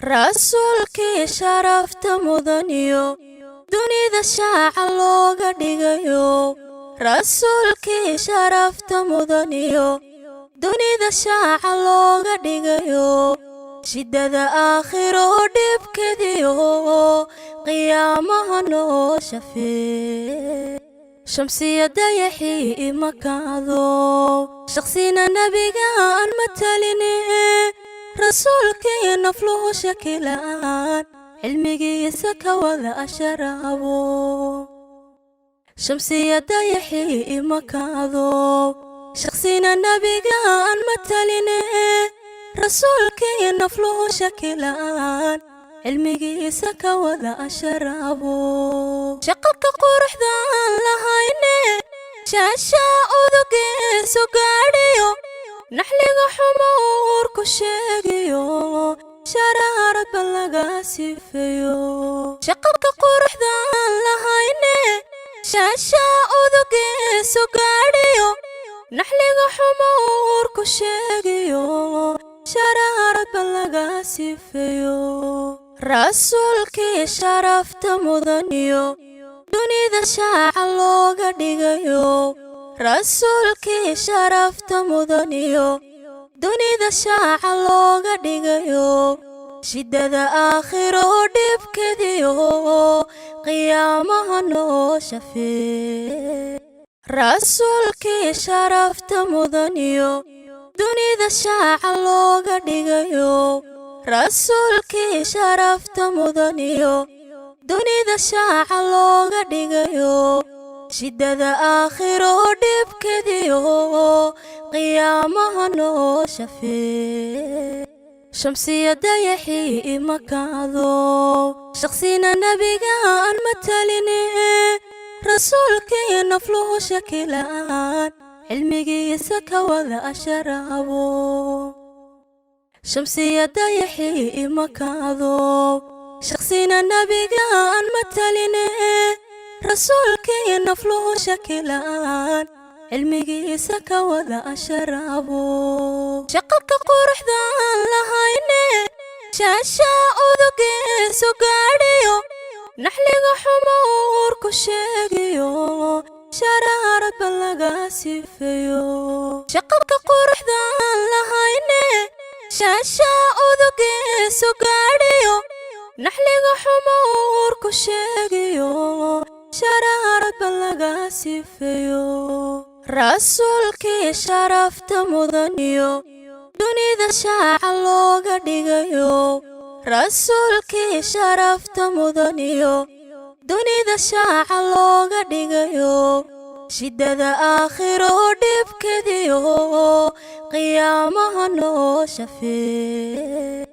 rasuulkii sharafta mudaniyo dunida shaaca looga dhigayo rasuulkii sharafta mudaniyo dunida shaaca looga dhigayo shidada aakhiro dhibkeediyo qiyaamaha noo shafee shamsiyada yaxii imakaado shakhsina nabiga aan mataline rasuulkii nafluhu shakilaan cilmigiisa ka wada asharaabo shamsiyada yaxii imakaado shakhsina nabiga aan mataline rasuulkii nafluhu shakilaan cilmigiisa ka wada asharaabo shaqalka quruxdaan lahayne shaashaa udugiisu gaadhiyo naxliga xumuur ku sheegiyo sharaarad ba laga sifeeyo shaqalka quruxdaan lahayne shaashaa udugiisu gaadhiyo naxliga xumuur ku sheegiyo sharaarad ba laga sifeeyo rasuulkii sharafta mudaniyo dunida shaaca looga dhigayo rasuulkii sharafta mudaniyo dunida shaaca looga dhigayo shidada aakhiro dhibkeediyo qiyaamaha noo shafee rasuulkii sharafta mudaniyo dunida shaaca looga dhigayo rasuulkii sharafta mudaniyo dunida shaaca looga dhigayo shidada aakhiro dhibkeediyo qiyaamaha noo shafee shamsiyada yaxii imakaado shakhsina nabiga aan mataline rasuulkii nafluhu shakilaan cilmigiisa ka wada asharaabo shamsiyada yaxii imakaado shakhsina nabiga aan mataline rasuulkii nafluhu shakilaan cilmigiisa ka wada asharaabo shaqalka quruxdaan lahayne shaashaa udugiisu gaadhiyo naxliga xumuur ku sheegiyo sharaarad ba laga sifeeyo shaqalka quruxdaan lahayne shaashaa udugiisu gaadhiyo naxliga xumuur ku sheegiyo sharaarad ba laga sifeeyo rasuulkii sharafta mudaniyo dunida shaaca looga dhigayo rasuulkii sharafta mudaniyo dunida shaaca looga dhigayo shidada aakhiro dhibkeediyo qiyaamaha noo shafee